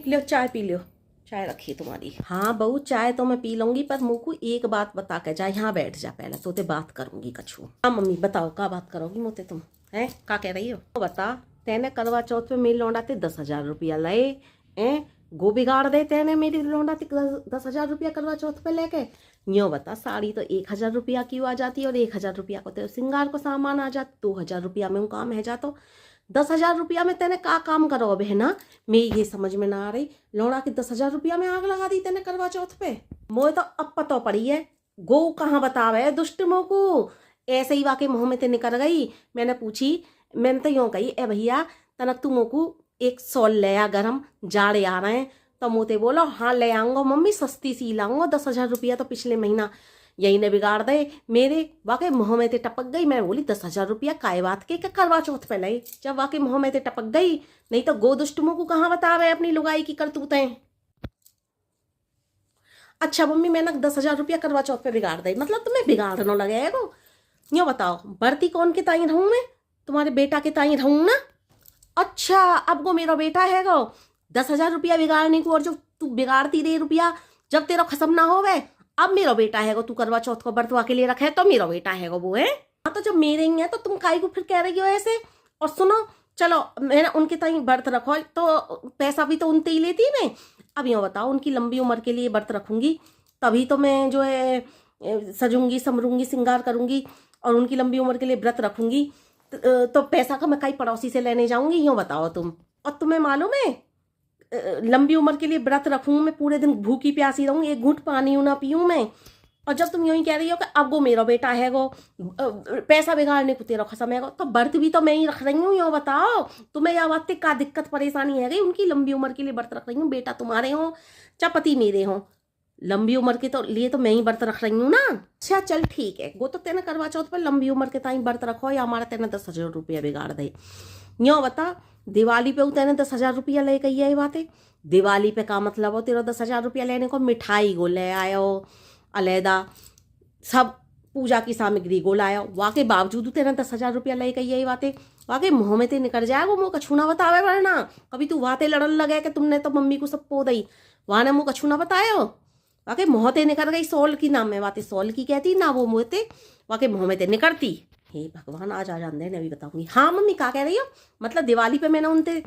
लो चाय P low, चाय रखी तुम्हारी। हाँ बहू चाय तो मैं पी लूंगी, पर मुँह को एक बात बता के जा, यहाँ बैठ जा पहले तो ते बात करूंगी कछु। हाँ मम्मी बताओ का बात करोगी मुझे तुम, है का कह रही हो? तो बता, तेने करवा चौथ पे मेरी लौंडा ते 10,000 रुपया लाए, गो बिगाड़ दे तेने मेरी लौंडा ते 10,000 रुपया करवा चौथ पे लेके। यो बता, साड़ी तो 1,000 रुपया की आ जाती है, और 1,000 रुपया को तेरे श्रृंगार को सामान आ जाता, 2,000 रुपया में काम है जातो। 10,000 रुपया में तेने का काम करो बहना, मैं ये समझ में ना आ रही। लौड़ा की 10,000 रुपया में आग लगा दी तेने करवा चौथ पे। मोए तो अब पतो पड़ी है, गो कहाँ बतावे दुष्ट मोह को। ऐसे ही वाके मुंह में ते निकल गई। मैंने पूछी, मैंने तो यूं कही, ए भैया तनक तू मोको एक सॉल ले आ, गरम जाड़े आ रहे हैं। तो मोते बोलो हाँ ले आऊंगा मम्मी, सस्ती सी लाऊंगा, 10,000 रुपया तो पिछले महीना यही ने बिगाड़ दे मेरे। वाकई मुँह में ते टपक गई। मैं बोली 10,000 रुपया काय बात के करवा चौथ पे लाई, जब वाकई मुँह में ते टपक गई। नहीं तो गो दुष्ट मुँह को कहाँ बतावे अपनी लुगाई की करतूतें। अच्छा मम्मी मैंने 10,000 रुपया करवा चौथ पे बिगाड़ दे, मतलब तुम्हें बिगाड़ना लगे है गो? यो बताओ, बरती कौन के ताई रहूं मैं? तुम्हारे बेटा के ताई रहूं ना। अच्छा अब वो मेरा बेटा है गो, 10,000 रुपया बिगाड़ने को, और जो तू बिगाड़ती रही रुपया जब तेरा खत्म ना हो गए, अब मेरा बेटा है गो, तू करवा चौथ को बरतवा के लिए रखे है तो मेरा बेटा है गो वो है। हाँ तो जब मेरे ही है तो तुम काई को फिर कह रही हो ऐसे? और सुनो, चलो मैंने उनके ताई व्रत रखो तो पैसा भी तो उनते ही लेती मैं। अब यूँ बताओ, उनकी लंबी उम्र के लिए व्रत रखूंगी तभी तो मैं जो है सजूंगी संवरूंगी श्रृंगार करूंगी, और उनकी लंबी उम्र के लिए व्रत रखूंगी तो पैसा का मैं कई पड़ोसी से लेने जाऊंगी? यूँ बताओ तुम। और तुम्हें मालूम है, लंबी उम्र के लिए व्रत रखूं मैं, पूरे दिन भूखी प्यासी रहूं, एक घूंट पानी ना पीऊं मैं। और जब तुम यूं ही कह रही हो कि अब वो मेरा बेटा है गो, पैसा बिगाड़ने को तेरा खसम है गो, तो व्रत भी तो मैं ही रख रही हूँ। यूँ बताओ तुम्हें यह बात का दिक्कत परेशानी है गई? उनकी लंबी उम्र के लिए व्रत रख रही हूँ, बेटा तुम्हारे हो चाहे पति मेरे हो, लंबी उम्र के तो लिए तो मैं ही व्रत रख रही हूँ ना। अच्छा चल ठीक है, वो तो तेने करवा चौथ पर लंबी उम्र के ताई व्रत रखो, या हमारा तेने 10,000 रुपया बिगाड़ दे। यूँ बता, दिवाली पे तेने 10,000 रुपया ले गई है बातें। दिवाली पे का मतलब हो तेरा 10,000 रुपया लेने को? मिठाई गो ले आयो अलहदा, सब पूजा की सामग्री गो लायो, वाके बावजूद तेने 10,000 रुपया ले गई है बातें। वाके मुँह में ते निकल जाए वो, मुँह कछू ना बतावे वरना कभी तू वाते लड़न लगे कि तुमने तो मम्मी को सब पो दई, वहां ने मुँह कछू ना बतायो। वाके मुँह ते निकल गई, सॉल की नाम में बातें सॉल की कहती ना वो मुँह ते, वाके मुँह में ते निकलती। हे भगवान आज आ जाने मैं भी बताऊंगी। हाँ मम्मी का कह रही हो? मतलब दिवाली पे मैंने उनसे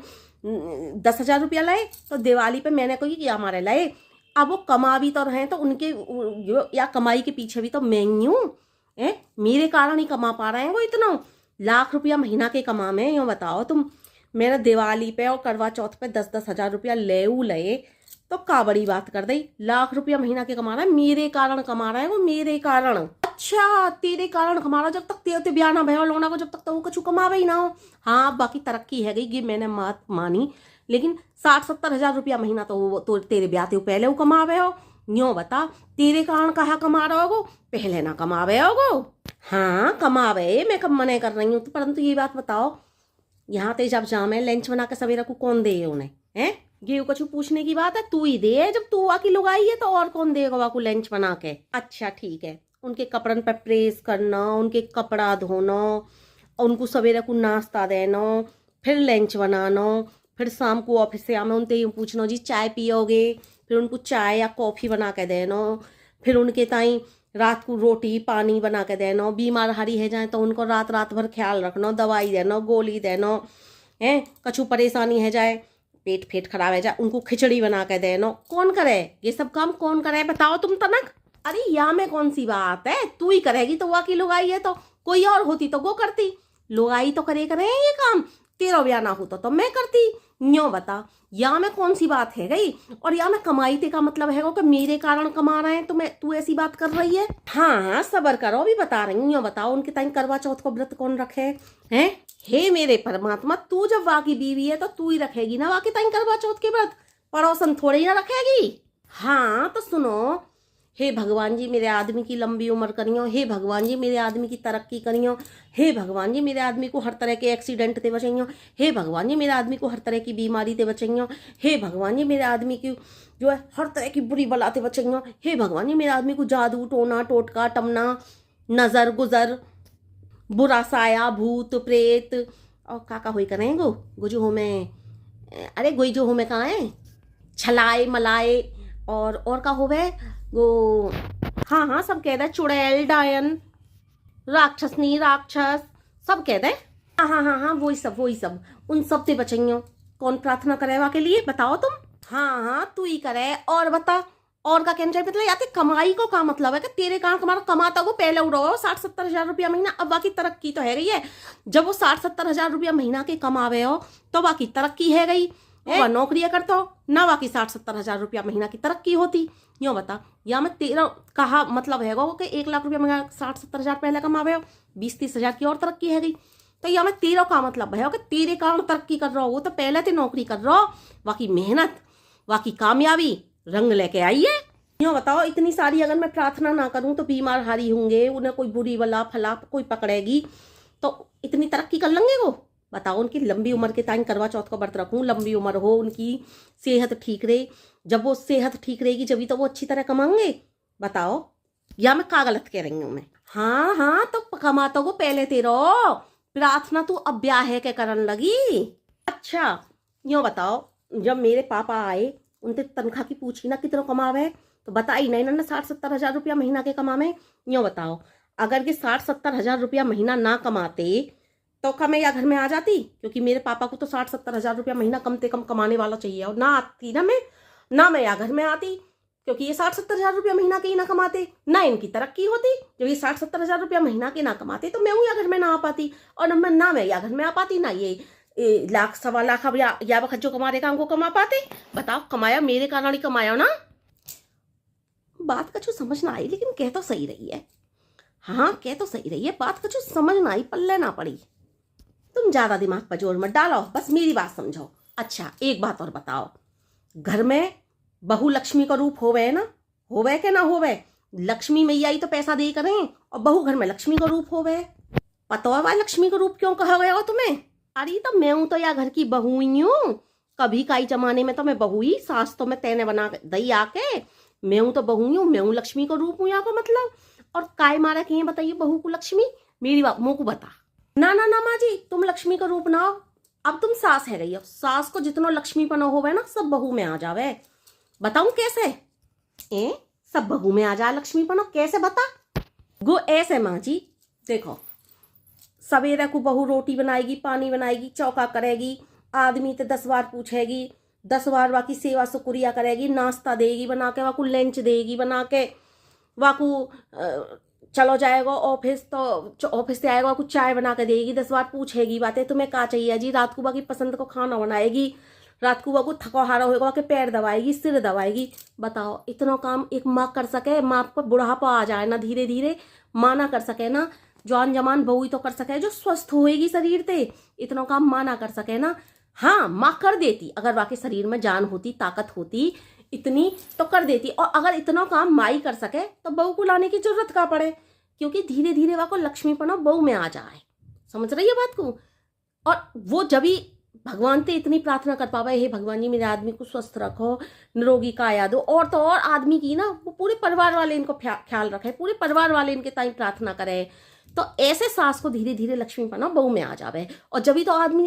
10,000 रुपया लाए, तो दिवाली पे मैंने कोई किया हमारे लाए, अब वो कमा भी तो रहे तो उनके या कमाई के पीछे भी तो मैं ही हूँ, मेरे कारण ही कमा पा रहे हैं वो इतना। लाख रुपया महीना के कमा में, यूँ बताओ तुम। मैंने दिवाली पे और करवा चौथ पे 10,000 रुपया ले तो का बड़ी बात कर दी। लाख रुपया महीना के कमा रहा है, मेरे कारण कमा रहा है वो, मेरे कारण। अच्छा तेरे कारण कमा रहा, जब तक तेरे ब्याह ना भयो लोना को, जब तक तो वो कछु कमावे ही ना हो। हाँ बाकी तरक्की है गई ये मैंने मात मानी, लेकिन 60-70 हजार रुपया महीना तो वो तो तेरे ब्याह ते पहले वो कमावे हो। यूँ बता, तेरे कारण कहाँ कमा रहा होगो, पहले ना कमावे होगो? हाँ कमावे, मैं कब मने कर रही हूँ, तो परंतु ये बात बताओ, यहाँ ते जब जामे लंच बना के सवेरा को कौन दे उन्हें? हैं ये कछु पूछने की बात है? तू ही दे, जब तू आकी लुगाई है तो और कौन देगा वाकू लंच बना के? अच्छा ठीक है, उनके कपड़न पे प्रेस करना, उनके कपड़ा धोना, उनको सवेरे को नाश्ता देना, फिर लंच बनाना, फिर शाम को ऑफिस से आना उनसे यूँ पूछना जी चाय पियोगे, फिर उनको चाय या कॉफ़ी बना के देना, फिर उनके ताई रात को रोटी पानी बना के देना, बीमार हारी है जाए तो उनको रात रात भर ख्याल रखना, दवाई देना गोली देना, है कछु परेशानी है जाए पेट फेट खराब है जाए उनको खिचड़ी बना के देना। कौन करे ये सब काम, कौन करे बताओ तुम तनक? अरे यहाँ में कौन सी बात है, तू ही करेगी तो वाकई लुगाई है, तो कोई और होती तो वो करती। लुगाई तो करे ये काम, तेरा ब्याह ना होता तो मैं करती। न्यों बता, यहाँ में कौन सी बात है गई? और यहाँ में कमाई ते का मतलब है कि मेरे कारण कमा रहे हैं तो मैं, तू ऐसी बात कर रही है? हाँ हाँ सबर करो, अभी बता रही हूँ। बताओ उनके टाइम करवा चौथ को व्रत कौन रखे हैं? हे मेरे परमात्मा, तू जब वाकी बीवी है तो तू ही रखेगी ना वाकी टाइम करवा चौथ के व्रत, पड़ोसन थोड़ी ही ना रखेगी। हाँ तो सुनो, हे भगवान जी मेरे आदमी की लंबी उम्र करियो, हे भगवान जी मेरे आदमी की तरक्की करियो, हे भगवान जी मेरे आदमी को हर तरह के एक्सीडेंट से बचाइयो, हे भगवान जी मेरे आदमी को हर तरह की बीमारी से बचाइयो, हे भगवान जी मेरे आदमी की जो है हर तरह की बुरी बला से बचाइयो, हे भगवान जी मेरे आदमी को जादू टोना टोटका टमना नजर गुजर बुरा साया भूत प्रेत और काका होई करें गो जो हो में, अरे गोई जो हो में कहाँ है छलाए मलाए और का होवे वो, हाँ हाँ सब कह दे, चुड़ैल डायन राक्षसनी राक्षस सब कह दे। हाँ हाँ हाँ हाँ वही सब उन सब से बचइयो। कौन प्रार्थना करेवा के लिए बताओ तुम? हाँ हाँ तू ही करे। और बता, और का कहना चाहिए मतलब याते कमाई को का मतलब है कि तेरे कहाँ कमाना, कमाता हो पहले उड़ाओ 60-70 हजार रुपया महीना। अब बाकी तरक्की तो है गई है। जब वो 60-70 हजार रुपया महीना के कमावे हो तो बाकी तरक्की है गई। वह नौकरियां करता हो ना, बाकी 60-70 हजार रुपया महीना की तरक्की होती। यूँ बता, या मैं तेरा कहा मतलब है कि 1 लाख रुपया महीना 60-70 हजार पहले कमावे हो, 20-30 हजार की और तरक्की है गई। तो या मैं तेरा का मतलब है कि तेरे कारण तरक्की कर रहा हो, वो तो पहले तो नौकरी कर रहा हो, बाकी मेहनत बाकी कामयाबी रंग लेके आई है। यूँ बताओ, इतनी सारी अगर मैं प्रार्थना ना करूं तो बीमार हारी होंगे, उन्हें कोई बुरी बला फला कोई पकड़ेगी, तो इतनी तरक्की कर लेंगे वो? बताओ, उनकी लंबी उम्र के टाइम करवा चौथ का व्रत रखूं, लंबी उम्र हो, उनकी सेहत ठीक रहे। जब वो सेहत ठीक रहेगी जब तो वो अच्छी तरह कमाएंगे। बताओ, या मैं का गलत कह रही हूँ मैं? हाँ हाँ तो कमाता को पहले तेरो, प्रार्थना तू अब ब्याह है क्या करन लगी? अच्छा यूँ बताओ, जब मेरे पापा आए उनसे तनख्वाह की पूछी ना कितना कमावे, तो बताई नहीं ना 60-70 हजार रुपया महीना के कमावे। यूँ बताओ, अगर के 60-70 हजार रुपया महीना ना कमाते तो क्या मैं या घर में आ जाती? क्योंकि मेरे पापा को तो 60-70 हजार रुपया महीना कम से कम कमाने वाला चाहिए, और ना आती ना मैं या घर में आती, क्योंकि ये 60-70 हजार रुपया महीना के ही ना कमाते, ना इनकी तरक्की होती। जब ये 60-70 हजार रुपया महीना के ना कमाते तो मैं या घर में ना आ पाती, और ना मैं या घर में आ पाती, ना ये लाख 1.25 लाख या वक्त जो कमा देगा हमको कमा पाते। बताओ, कमाया मेरे कारण ही कमाया ना। बात कछु समझ ना आई, लेकिन कह तो सही रही है। हाँ कह तो सही रही है, बात कछु समझ ना आई, पल्ले ना पड़ी। तुम ज्यादा दिमाग पर जोर मत डालो, बस मेरी बात समझो। अच्छा एक बात और बताओ, घर में बहू लक्ष्मी का रूप होवे ना, होवे के ना होवे? लक्ष्मी मैया ही तो पैसा दे करें, और बहू घर में लक्ष्मी का रूप होवे। पता है लक्ष्मी का रूप क्यों कहा गया हो तुम्हें? अरे तो मैं हूं तो या घर की बहू ही हूँ। कभी काई जमाने में तो मैं बहू ही, सास तो मैं तेने बना दई आके, मैं हूं तो बहू ही हूँ, मैं हूँ लक्ष्मी का रूप हूँ यहाँ को मतलब। और काय मारा कि बताइए बहू को लक्ष्मी? मेरी बात मुँह को बता। ना ना ना माँ जी, तुम लक्ष्मी का रूप ना हो, अब तुम सास है गई हो। सास को जितना लक्ष्मीपना होवे ना सब बहू में आ जावे। बताऊं कैसे? सब बहू में आ जाए लक्ष्मीपना, कैसे बता? गो ऐसे माँ जी, देखो सवेरे को बहू रोटी बनाएगी, पानी बनाएगी, चौका करेगी, आदमी तो 10 बार पूछेगी, 10 बार वाकी सेवा शुक्रिया करेगी, नाश्ता देगी बना के, वाकू लंच देगी बना के, वाकू चलो जाएगा ऑफिस तो ऑफिस से आएगा कुछ चाय बना के देगी, 10 बार पूछेगी बातें तुम्हें क्या चाहिए जी, रात को बाकी पसंद को खाना बनाएगी, रात को बाकू थको हारा होगा के पैर दबाएगी, सिर दबाएगी। बताओ, इतना काम एक माँ कर सके? माँ को बुढ़ापा आ जाए ना धीरे धीरे, माँ ना कर सके ना? जवान जमान बहू ही तो कर सके जो स्वस्थ होएगी शरीर से, इतना काम माँ ना कर सके ना? हाँ माँ कर देती, अगर वाकई शरीर में जान होती, ताकत होती इतनी तो कर देती। और अगर इतना काम माई कर सके तो बहू को लाने की जरूरत क्या पड़े? क्योंकि धीरे धीरे वह को लक्ष्मीपना बहू में आ जाए। समझ रही है बात को? और वो जब ही भगवान से इतनी प्रार्थना कर पावे, हे भगवान जी मेरे आदमी को स्वस्थ रखो, निरोगी काया दो, और तो और आदमी की ना वो पूरे परिवार वाले इनको ख्याल रखे, पूरे परिवार वाले इनके ताई प्रार्थना करे, तो ऐसे सास को धीरे धीरे लक्ष्मीपना बहू में आ जावे। और जब ही तो आदमी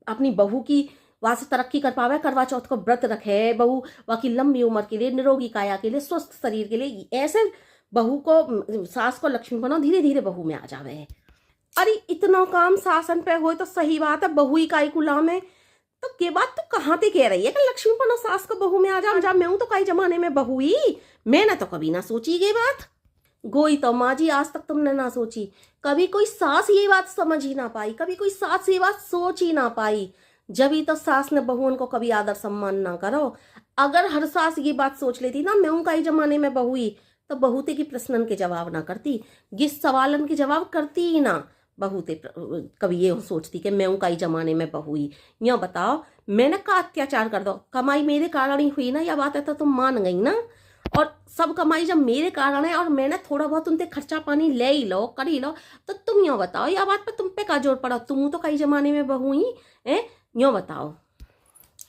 अपनी बहू की वहां से तरक्की कर पावे, करवा चौथ को व्रत रखे, बहू बाकी लंबी उम्र के लिए, निरोगी काया के लिए, स्वस्थ शरीर के लिए, ऐसे बहू को सास को लक्ष्मीपना धीरे धीरे बहू में आ जावे। अरे इतना काम शासन पे हो तो सही बात है, बहू ही काई गुलाम है, तो के बात तो कहाँ ते कह रही है कि लक्ष्मीपना सास को बहू में आ जा? मैं हूं तो कई जमाने में बहू ही, मैंने तो कभी ना सोची ये बात। गोई तो माँ जी आज तक तुमने ना सोची, कभी कोई सास ये बात समझ ही ना पाई, कभी कोई सास ये बात सोच ही ना पाई। जब ही तो सास ने बहुओं को कभी आदर सम्मान ना करो। अगर हर सास ये बात सोच लेती ना मैं हूं कई जमाने में बहू ही, तो बहुते की प्रश्नन के जवाब ना करती, जिस सवालन के जवाब करती ही ना। बहुते कभी ये सोचती कि मैं हूं कई जमाने में बहू ही। यहाँ बताओ, मैंने का अत्याचार कर दो, कमाई मेरे कारण ही हुई ना, यह बात है तो तुम मान गई ना। और सब कमाई जब मेरे कारण है और मैंने थोड़ा बहुत उनसे खर्चा पानी ले ही लो, कर ही लो, तो तुम यूँ बताओ यह बात पे तुम पे का जोर पड़ा? तुम तो कई जमाने में बहू ही है, यूँ बताओ।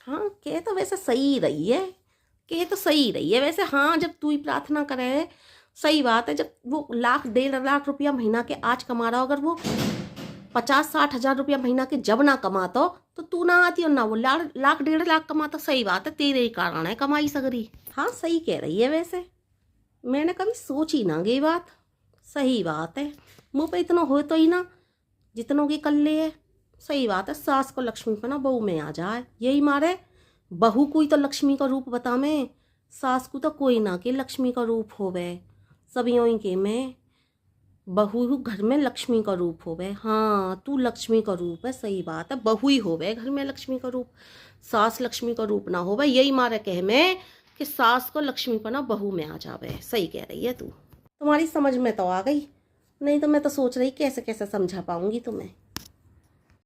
हाँ के तो वैसे सही रही है, के तो सही रही है वैसे। हाँ जब तू ही प्रार्थना करे, सही बात है, जब वो 1.5 लाख रुपया महीना के आज कमा रहा हो, अगर वो 50-60 हज़ार रुपया महीना के जब ना कमातो तो तू ना आती और ना वो लाख 1.5 लाख कमाता। सही बात है, तेरे ही कारण है कमाई सगरी। हाँ सही कह रही है, वैसे मैंने कभी सोची ना गई बात। सही बात है, मुँह पे इतना हो तो ही ना जितनों की कल्ले है। सही बात है, सास को लक्ष्मी पर ना बहू में आ जाए, यही मारे। बहू कोई तो लक्ष्मी का रूप बता में, सास को तो कोई ना के लक्ष्मी का रूप होवे। सब यूं के में बहू घर में लक्ष्मी का रूप होवे। हाँ तू लक्ष्मी का रूप है, सही बात है, बहू ही होवे घर में लक्ष्मी का रूप, सास लक्ष्मी का रूप ना होवे। यही मारे कह में कि सास को लक्ष्मी पर ना बहू में आ जावे। सही कह रही है तू, तुम्हारी समझ में तो आ गई, नहीं तो मैं तो सोच रही कैसे कैसे समझा पाऊंगी तुम्हें।